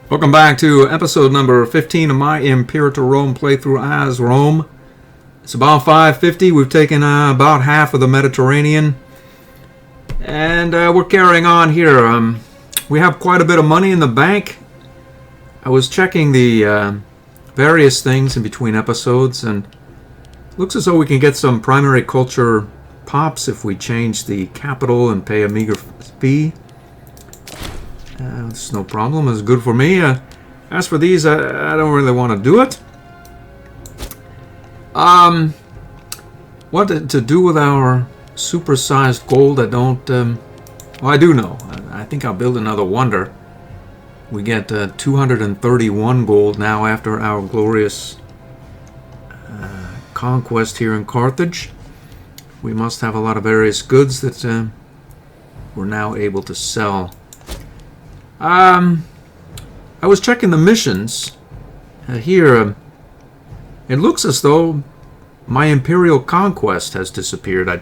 Welcome back to episode number 15 of my Imperator Rome playthrough as Rome. It's about 5:50. We've taken about half of the Mediterranean. And we're carrying on here. We have quite a bit of money in the bank. I was checking the various things in between episodes, and it looks as though we can get some primary culture pops if we change the capital and pay a meager fee. It's no problem. It's good for me. As for these, I don't really want to do it. What to do with our supersized gold? I don't. Well, I do know. I think I'll build another wonder. We get 231 gold now after our glorious conquest here in Carthage. We must have a lot of various goods that we're now able to sell. I was checking the missions here. It looks as though my imperial conquest has disappeared. I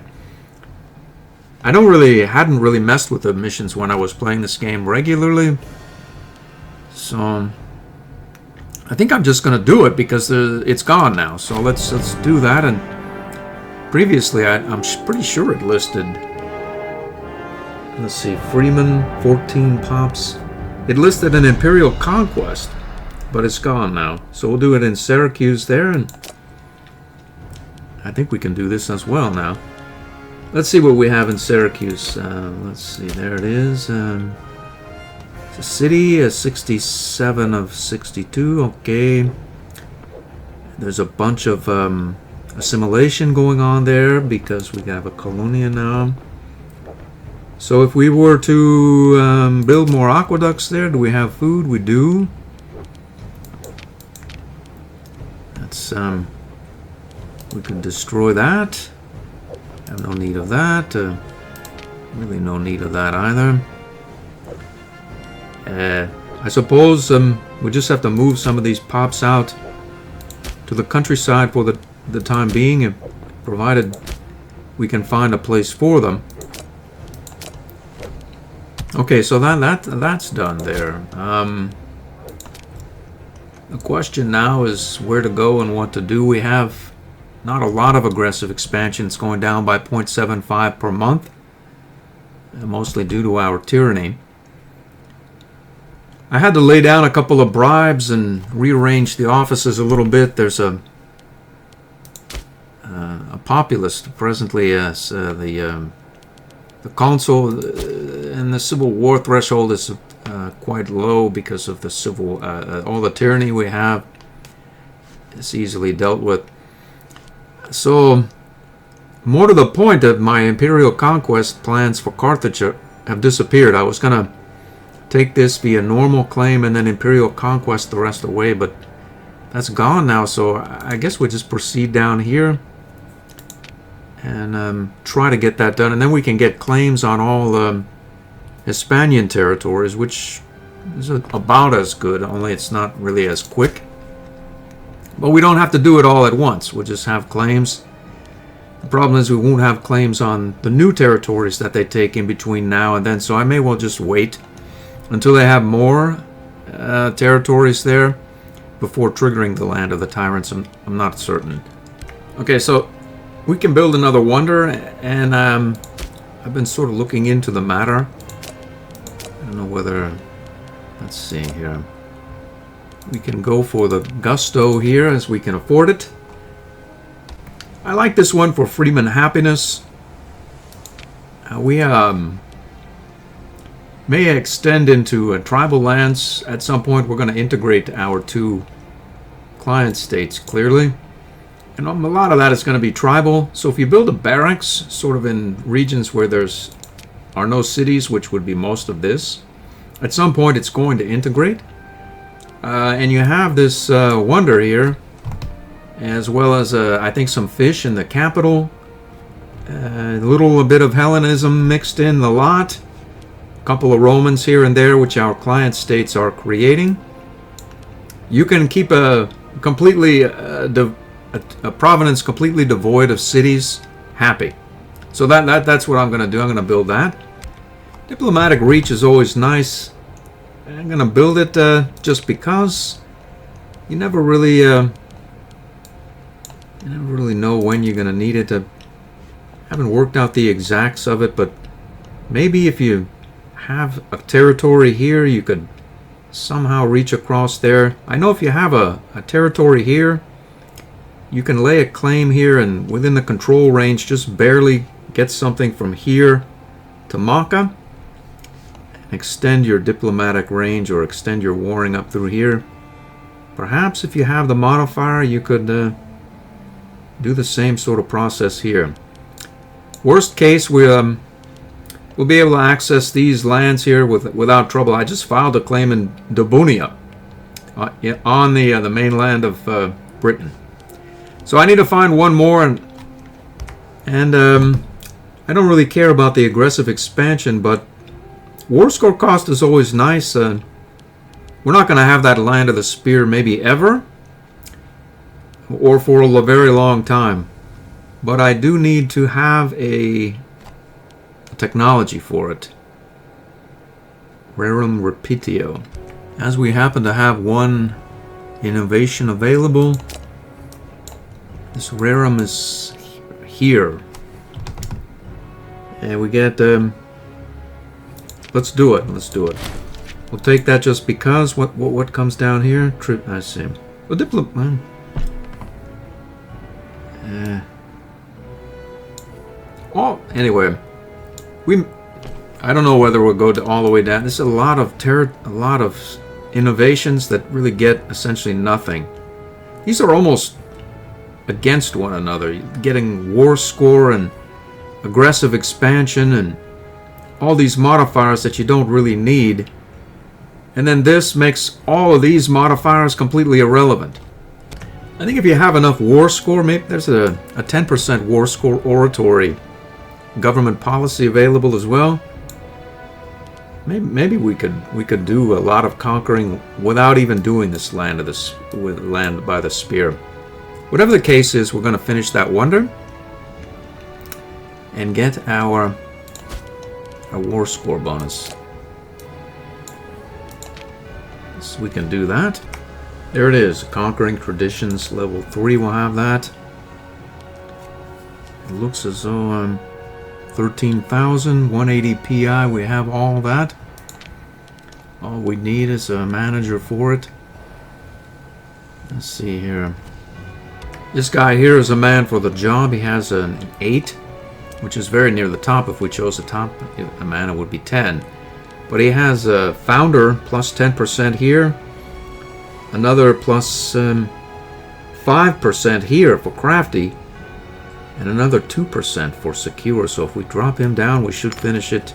hadn't really messed with the missions when I was playing this game regularly, so I think I'm just gonna do it because it's gone now. So let's do that. And previously, I'm pretty sure it listed. Let's see, Freeman, 14 pops. It listed an Imperial Conquest, but it's gone now. So we'll do it in Syracuse there, and I think we can do this as well now. Let's see what we have in Syracuse. Let's see, there it is. It's a city, a 67 of 62, okay. There's a bunch of assimilation going on there because we have a colonia now. So if we were to build more aqueducts there, do we have food? We do. That's we can destroy that. Have no need of that. Really no need of that either. I suppose we just have to move some of these pops out to the countryside for the time being, provided we can find a place for them. Okay, so that's done there. The question now is where to go and what to do. We have not a lot of aggressive expansions, going down by 0.75 per month, mostly due to our tyranny. I had to lay down a couple of bribes and rearrange the offices a little bit. There's a populist presently as the consul, and the civil war threshold is quite low because of the civil, all the tyranny we have is easily dealt with. So, more to the point, that my imperial conquest plans for Carthage have disappeared. I was going to take this via normal claim and then imperial conquest the rest of the way, but that's gone now, so I guess we'll just proceed down here and try to get that done, and then we can get claims on all the Hispanian territories, which is about as good, only it's not really as quick. But we don't have to do it all at once. We'll just have claims. The problem is we won't have claims on the new territories that they take in between now and then, so I may well just wait until they have more territories there before triggering the Land of the Tyrants. I'm not certain. Okay, so we can build another wonder, and I've been sort of looking into the matter. I don't know whether, let's see here. We can go for the gusto here as we can afford it. I like this one for Freeman Happiness. We may extend into tribal lands at some point. We're going to integrate our two client states clearly. And a lot of that is going to be tribal. So if you build a barracks sort of in regions where are no cities, which would be most of this, at some point it's going to integrate. And you have this wonder here, as well as I think some fish in the capital. A little bit of Hellenism mixed in the lot. A couple of Romans here and there, which our client states are creating. You can keep a province completely devoid of cities happy. So that's what I'm going to do. I'm going to build that. Diplomatic reach is always nice. I'm gonna build it just because you never really know when you're gonna need it. I haven't worked out the exacts of it, but maybe if you have a territory here, you could somehow reach across there. I know if you have a territory here, you can lay a claim here and within the control range just barely get something from here to Maka. Extend your diplomatic range or extend your warring up through here. Perhaps if you have the modifier, you could do the same sort of process here. Worst case, we'll be able to access these lands here without trouble. I just filed a claim in Dabunia on the mainland of Britain. So I need to find one more, and I don't really care about the aggressive expansion, but war score cost is always nice. We're not going to have that land of the spear maybe ever, or for a very long time. But I do need to have a technology for it. Rerum Repetio. As we happen to have one innovation available, this Rerum is here. And we get... let's do it. Let's do it. We'll take that just because. What comes down here? I see. Well, diplomat. Oh, anyway, I don't know whether we'll go all the way down. There's a lot of innovations that really get essentially nothing. These are almost against one another. Getting war score and aggressive expansion and all these modifiers that you don't really need. And then this makes all of these modifiers completely irrelevant. I think if you have enough war score, maybe there's a 10% war score oratory government policy available as well. Maybe we could do a lot of conquering without even doing this land of this with land by the spear. Whatever the case is, we're going to finish that wonder and get our war score bonus. So we can do that. There it is. Conquering traditions level 3 will have that. It looks as though 13,000, 180 PI, we have all that. All we need is a manager for it. Let's see here. This guy here is a man for the job. He has an 8, which is very near the top. If we chose the top, a mana would be 10. But he has a founder plus 10% here. Another plus 5% here for crafty. And another 2% for secure. So if we drop him down, we should finish it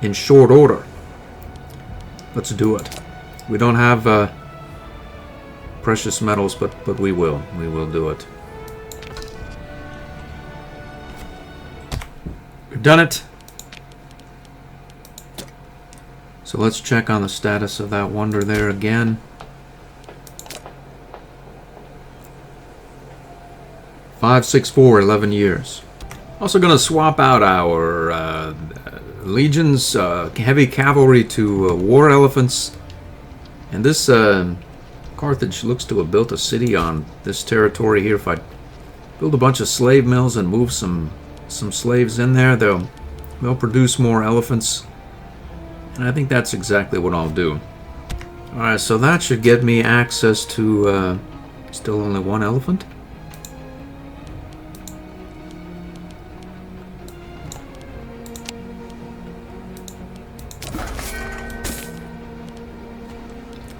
in short order. Let's do it. We don't have precious metals, but we will. We will do it. We've done it. So let's check on the status of that wonder there again. 564, 11 years. Also going to swap out our legions, heavy cavalry to war elephants. And this Carthage looks to have built a city on this territory here. If I build a bunch of slave mills and move some slaves in there, they'll produce more elephants. And I think that's exactly what I'll do. Alright, so that should get me access to still only one elephant.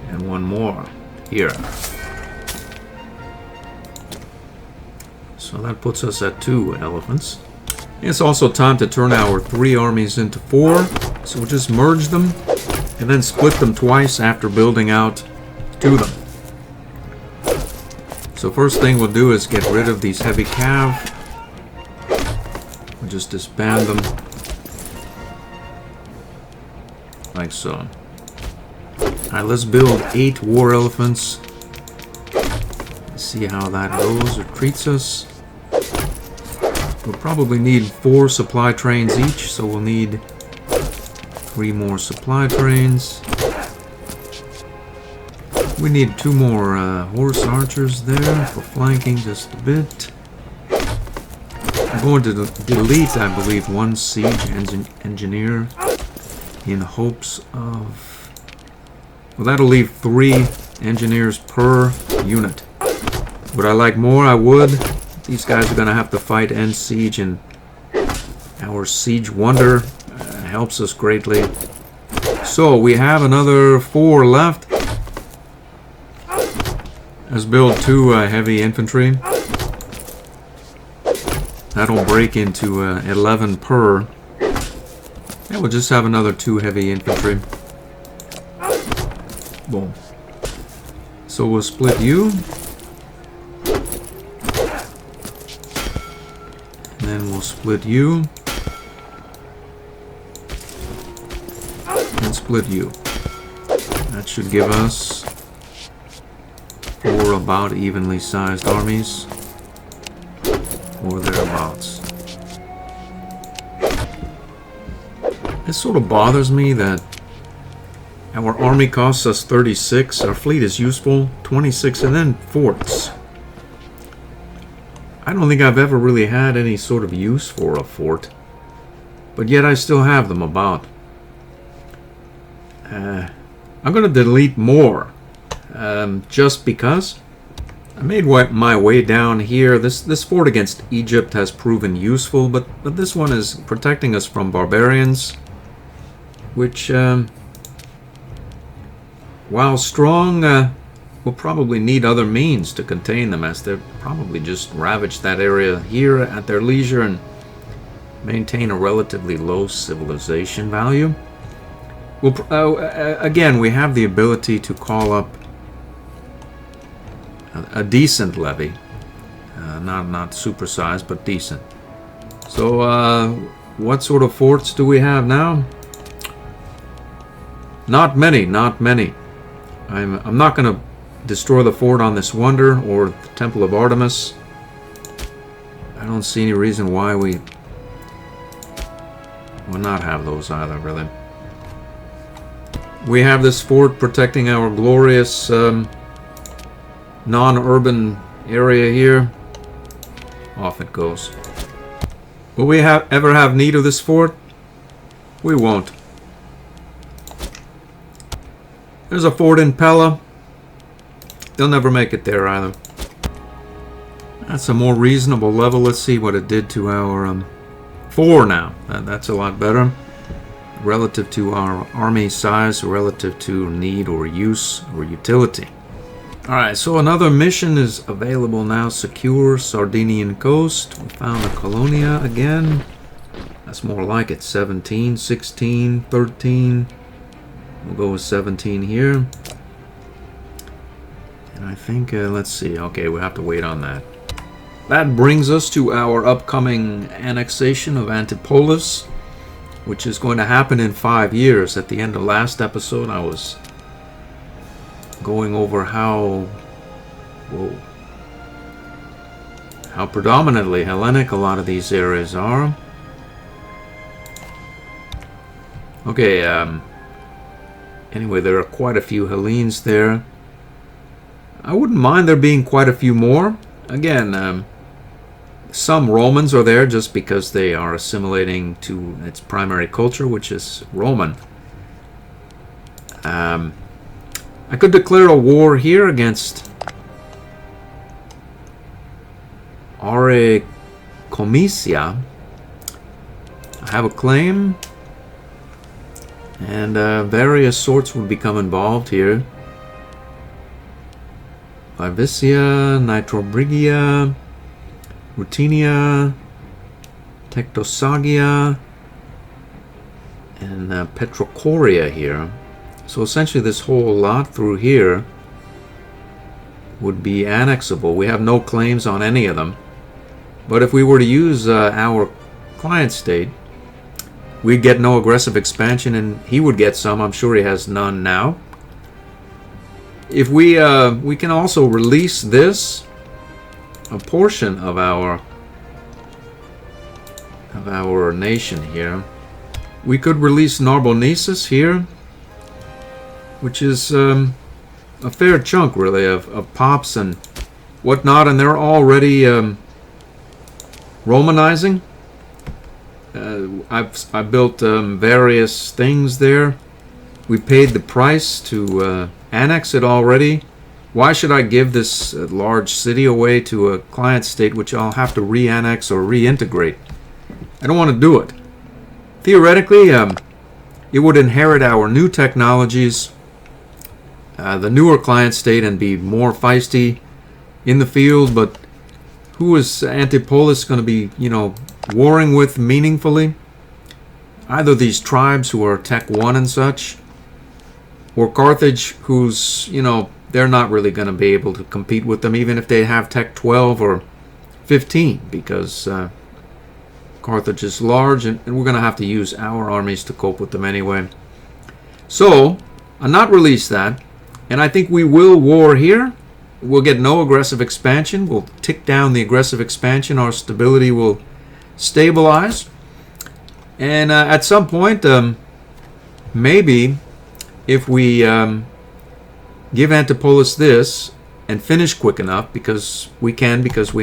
And one more here. So that puts us at 2 elephants. It's also time to turn our 3 armies into 4. So we'll just merge them and then split them twice after building out 2 of them. So first thing we'll do is get rid of these heavy cav. We'll just disband them. Like so. Alright, let's build 8 war elephants. Let's see how that goes or treats us. We'll probably need 4 supply trains each, so we'll need 3 more supply trains. We need 2 more horse archers there for flanking just a bit. I'm going to delete, I believe, 1 siege engineer in hopes of... Well, that'll leave 3 engineers per unit. Would I like more? I would. These guys are going to have to fight end siege, and our siege wonder helps us greatly. So we have another 4 left. Let's build 2 heavy infantry. That'll break into 11 per. Yeah, we'll just have another 2 heavy infantry. Boom. So we'll split you. And then we'll split you. And split you. That should give us 4 about evenly sized armies. Or thereabouts. It sort of bothers me that our army costs us 36, our fleet is useful, 26, and then forts. I don't think I've ever really had any sort of use for a fort, but yet I still have them about. I'm going to delete more, just because. I made my way down here. This fort against Egypt has proven useful, but this one is protecting us from barbarians, which, while strong, will probably need other means to contain them, as they'll probably just ravage that area here at their leisure and maintain a relatively low civilization value. Again, we have the ability to call up a decent levy, not supersized, but decent. So, what sort of forts do we have now? Not many, not many. I'm not going to destroy the fort on this wonder or the Temple of Artemis. I don't see any reason why we will not have those either, really. We have this fort protecting our glorious non-urban area here. Off it goes. Will we ever have need of this fort? We won't. There's a fort in Pella. They'll never make it there either. That's a more reasonable level. Let's see what it did to our 4 now. That's a lot better. Relative to our army size, relative to need or use or utility. Alright, so another mission is available now. Secure Sardinian coast. We found a Colonia again. That's more like it. 17, 16, 13. We'll go with 17 here. And I think, let's see. Okay, we'll have to wait on that. That brings us to our upcoming annexation of Antipolis, which is going to happen in 5 years. At the end of last episode, I was going over how predominantly Hellenic a lot of these areas are. Okay, anyway, there are quite a few Hellenes there. I wouldn't mind there being quite a few more. Again, some Romans are there just because they are assimilating to its primary culture, which is Roman. I could declare a war here against Comisia. I have a claim, and various sorts would become involved here. Vivicia, Nitrobrigia, Rutinia, Tectosagia, and Petrocoria here. So essentially this whole lot through here would be annexable. We have no claims on any of them. But if we were to use our client state, we'd get no aggressive expansion, and he would get some. I'm sure he has none now. If we can also release this, a portion of our nation here. We could release Narbonensis here, which is a a fair chunk, really, of pops and whatnot, and they're already Romanizing. I built various things there. We paid the price to annex it already. Why should I give this large city away to a client state which I'll have to re-annex or reintegrate? I don't want to do it. Theoretically, it would inherit our new technologies, the newer client state, and be more feisty in the field, but who is Antipolis going to be, warring with meaningfully? Either these tribes who are Tech 1 and such, or Carthage, who's, they're not really going to be able to compete with them, even if they have Tech 12 or 15, because Carthage is large, and we're going to have to use our armies to cope with them anyway. So, I'll not release that, and I think we will war here. We'll get no aggressive expansion. We'll tick down the aggressive expansion. Our stability will stabilize. And at some point, maybe if we give Antipolis this and finish quick enough, because we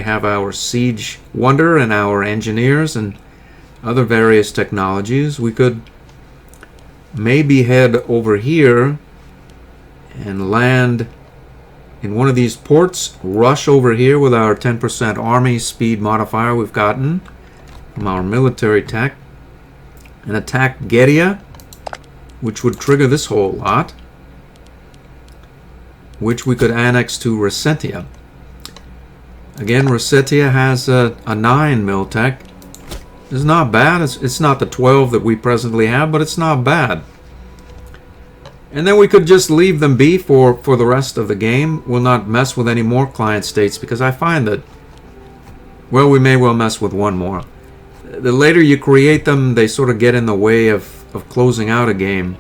have our siege wonder and our engineers and other various technologies, we could maybe head over here and land in one of these ports, rush over here with our 10% army speed modifier we've gotten from our military tech, and attack Getia, which would trigger this whole lot, which we could annex to Resetia. Again, Resetia has a 9 mil tech. It's not bad. It's not the 12 that we presently have, but it's not bad. And then we could just leave them be for the rest of the game. We'll not mess with any more client states, because I find that, well, we may well mess with one more. The later you create them, they sort of get in the way of closing out a game.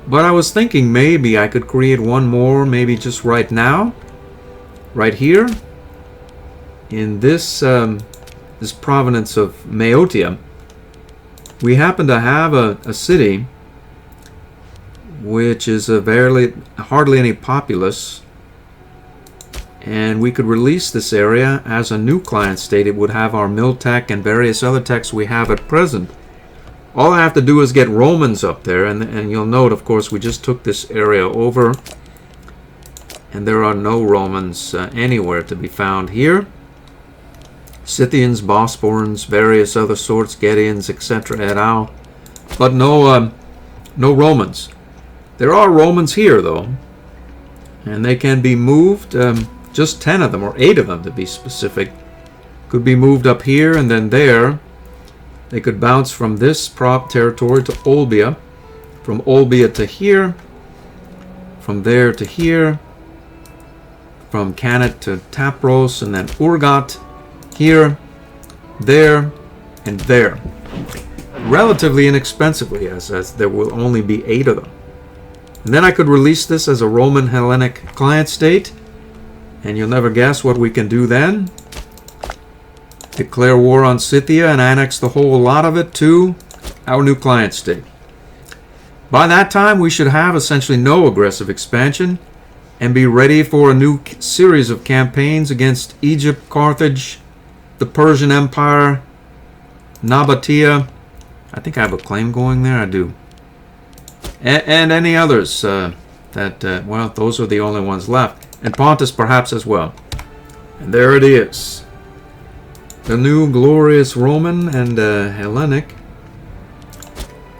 But I was thinking maybe I could create one more, maybe just right now, right here, in this this province of Maeotia. We happen to have a city which is hardly any populace, and we could release this area as a new client state. It would have our mill tech and various other techs we have at present. All I have to do is get Romans up there, and you'll note, of course, we just took this area over, and there are no Romans anywhere to be found here. Scythians, Bosporans, various other sorts, Gedians, etc. et al. But no Romans. There are Romans here, though, and they can be moved, just 10 of them, or 8 of them to be specific, could be moved up here and then there. They could bounce from this prop territory to Olbia, from Olbia to here, from there to here, from Canet to Tapros, and then Urgat, here, there, and there. Relatively inexpensively, as there will only be 8 of them. And then I could release this as a Roman Hellenic client state, and you'll never guess what we can do then. Declare war on Scythia and annex the whole lot of it to our new client state. By that time, we should have essentially no aggressive expansion and be ready for a new series of campaigns against Egypt, Carthage, the Persian Empire, Nabatea. I think I have a claim going there. I do. And any others well, those are the only ones left. And Pontus perhaps as well. And there it is. The new glorious Roman and Hellenic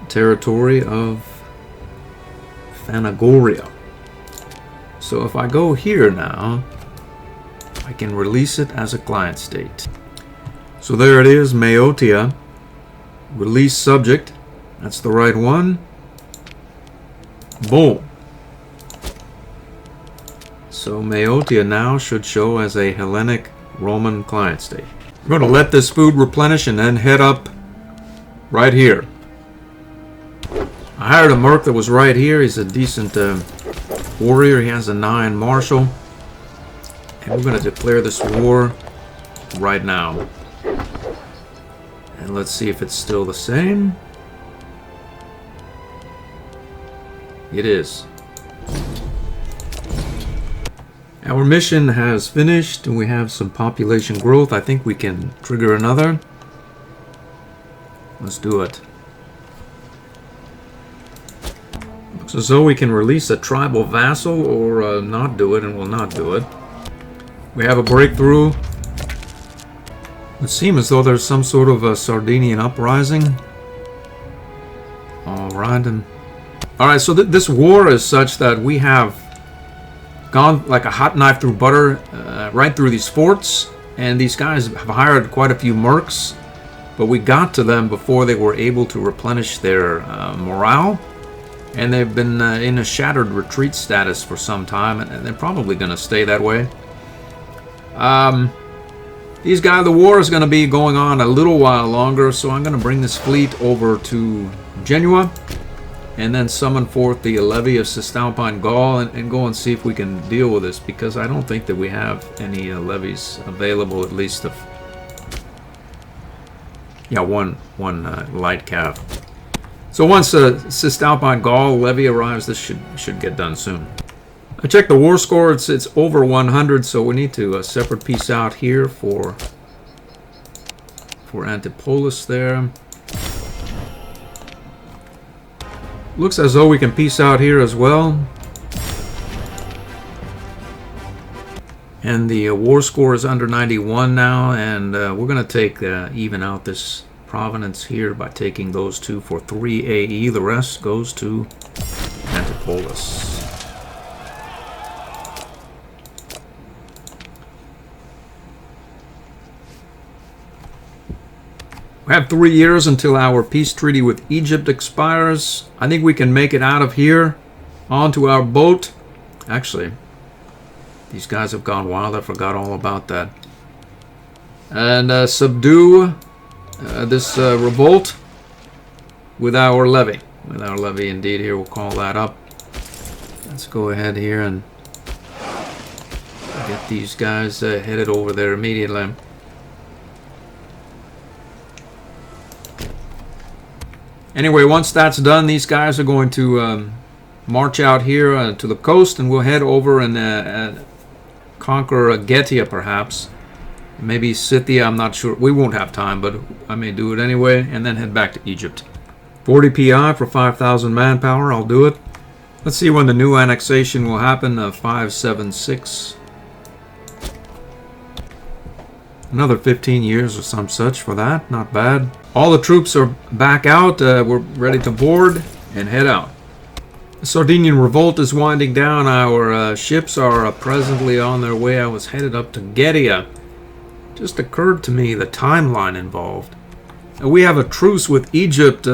territory of Phanagoria. So if I go here now, I can release it as a client state. So there it is, Maeotia. Release subject. That's the right one. Boom. So Maeotia now should show as a Hellenic Roman client state. We're going to let this food replenish and then head up right here. I hired a merc that was right here. He's a decent warrior. He has a 9 martial. And we're going to declare this war right now. And let's see if it's still the same. It is. Our mission has finished, and we have some population growth. I think we can trigger another. Let's do it. Looks as though we can release a tribal vassal or not do it, and we'll not do it. We have a breakthrough. It seems as though there's some sort of a Sardinian uprising. Alright, so this war is such that we have gone like a hot knife through butter right through these forts, and these guys have hired quite a few mercs, but we got to them before they were able to replenish their morale, and they've been in a shattered retreat status for some time, and they're probably going to stay that way. These guys, the war is going to be going on a little while longer, so I'm going to bring this fleet over to Genoa and then summon forth the levy of Cisalpine Gaul and go and see if we can deal with this, because I don't think that we have any levies available, at least of... Yeah, one light cav. So once Cisalpine Gaul levy arrives, this should get done soon. I checked the war score, it's over 100, so we need to separate piece out here for Antipolis there. Looks as though we can piece out here as well. And the war score is under 91 now, and we're going to take even out this provenance here by taking those two for 3 AE. The rest goes to Antipolis. We have 3 years until our peace treaty with Egypt expires. I think we can make it out of here onto our boat. Actually, these guys have gone wild. I forgot all about that. And subdue this revolt with our levy. With our levy, indeed. Here, we'll call that up. Let's go ahead here and get these guys headed over there immediately. Anyway, once that's done, these guys are going to march out here to the coast, and we'll head over and conquer Getia, perhaps. Maybe Scythia, I'm not sure. We won't have time, but I may do it anyway, and then head back to Egypt. 40 PI for 5,000 manpower, I'll do it. Let's see when the new annexation will happen, 576. Another 15 years or some such for that, not bad. All the troops are back out, we're ready to board and head out. The Sardinian revolt is winding down, our ships are presently on their way. I was headed up to Getia. Just occurred to me the timeline involved. We have a truce with Egypt,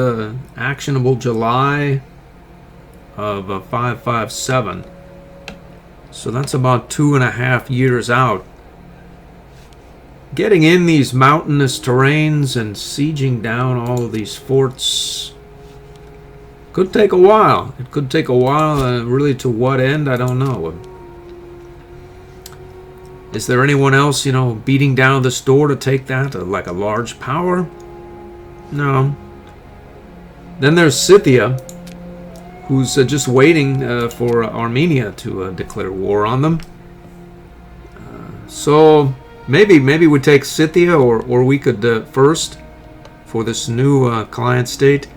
actionable July of 557. So that's about 2.5 years out. Getting in these mountainous terrains and sieging down all of these forts could take a while. It could take a while, really to what end, I don't know. Is there anyone else, you know, beating down this door to take that, like a large power? No. Then there's Scythia, who's just waiting for Armenia to declare war on them. So maybe we take Scythia, or we could first, for this new client state,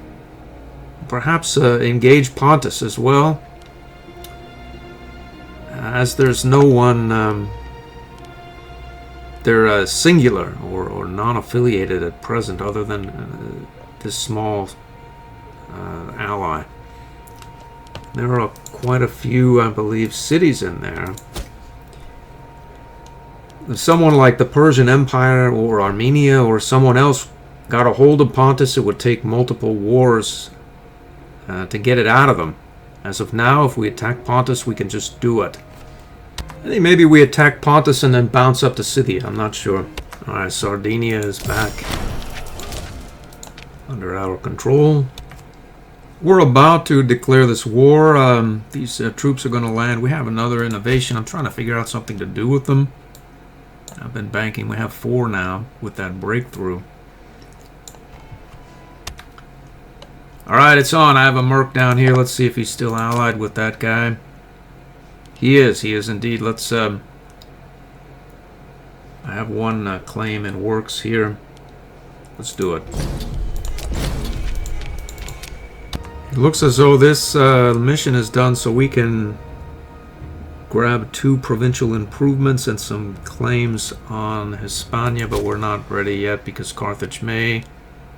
perhaps engage Pontus as well, as there's no one. They're singular or non-affiliated at present, other than this small ally. There are quite a few, I believe, cities in there. If someone like the Persian Empire or Armenia or someone else got a hold of Pontus, it would take multiple wars to get it out of them. As of now, if we attack Pontus, we can just do it. I think maybe we attack Pontus and then bounce up to Scythia. I'm not sure. Alright, Sardinia is back under our control. We're about to declare this war. These troops are going to land. We have another innovation. I'm trying to figure out something to do with them. I've been banking. We have 4 now with that breakthrough. Alright, it's on. I have a merc down here. Let's see if he's still allied with that guy. He is indeed. Let's I have one claim in works here. Let's do it. It looks as though this mission is done, so we can grab 2 provincial improvements and some claims on Hispania, but we're not ready yet because Carthage may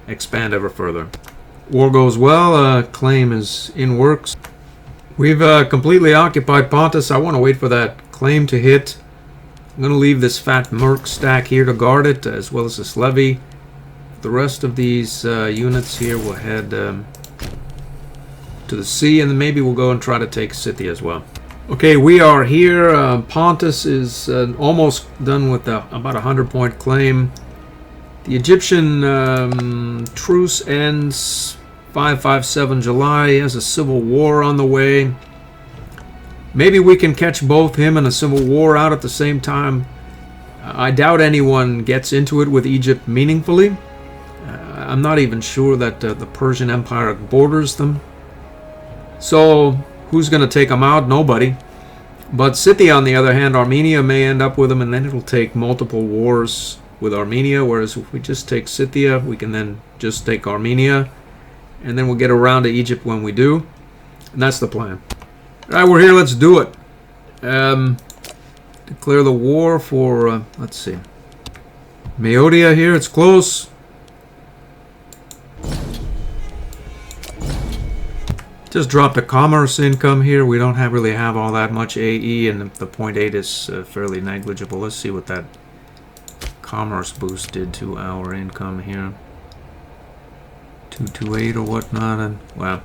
expand ever further. War goes well. Claim is in works. We've completely occupied Pontus. I want to wait for that claim to hit. I'm going to leave this fat merc stack here to guard it, as well as this levy. The rest of these units here will head to the sea, and then maybe we'll go and try to take Scythia as well. Okay, we are here. Pontus is almost done with about a 100-point claim. The Egyptian truce ends 557 July. He has a civil war on the way. Maybe we can catch both him and a civil war out at the same time. I doubt anyone gets into it with Egypt meaningfully. I'm not even sure that the Persian Empire borders them. So who's going to take them out? Nobody. But Scythia, on the other hand, Armenia may end up with them, and then it'll take multiple wars with Armenia. Whereas if we just take Scythia, we can then just take Armenia, and then we'll get around to Egypt when we do. And that's the plan. All right, we're here. Let's do it. Declare the war for, let's see, Meodia here. It's close. Just dropped a commerce income here. We don't really have all that much AE, and the 0.8 is fairly negligible. Let's see what that commerce boost did to our income here. 228 or whatnot, and well,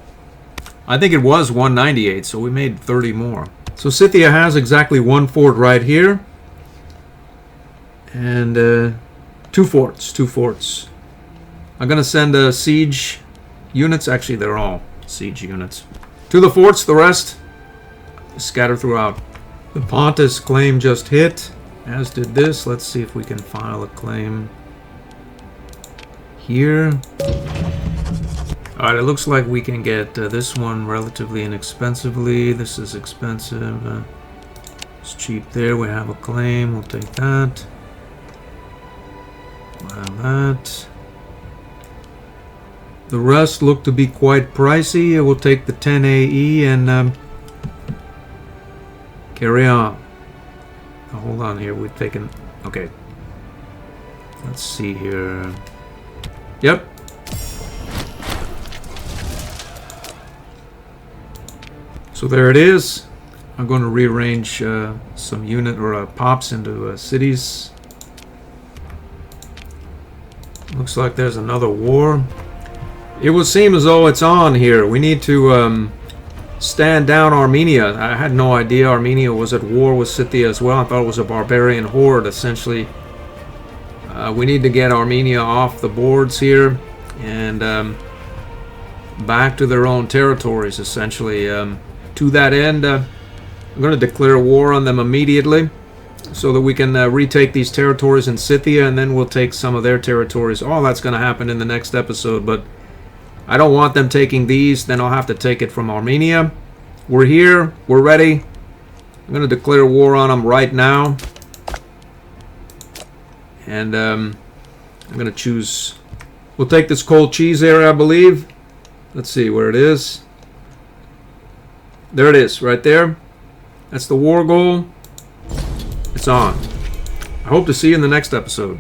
I think it was 198, so we made 30 more. So Scythia has exactly 1 fort right here, and 2 forts. I'm gonna send siege units. Actually, they're all siege units to the forts. The rest scatter throughout. The Pontus claim just hit, as did this. Let's see if we can file a claim here. Alright, it looks like we can get this one relatively inexpensively. This is expensive. It's cheap there. We have a claim. We'll take that. We'll have that. The rest look to be quite pricey. We'll take the 10 AE and carry on. Now, hold on here. We've taken... Okay. Let's see here. Yep. So there it is. I'm going to rearrange some unit or pops into cities. Looks like there's another war. It would seem as though it's on here. We need to stand down Armenia. I had no idea Armenia was at war with Scythia as well. I thought it was a barbarian horde, essentially. We need to get Armenia off the boards here and back to their own territories, essentially. To that end, I'm going to declare war on them immediately so that we can retake these territories in Scythia, and then we'll take some of their territories. All that's going to happen in the next episode, but I don't want them taking these. Then I'll have to take it from Armenia. We're here. We're ready. I'm going to declare war on them right now. And I'm going to choose... We'll take this cold cheese area, I believe. Let's see where it is. There it is, right there. That's the war goal. It's on. I hope to see you in the next episode.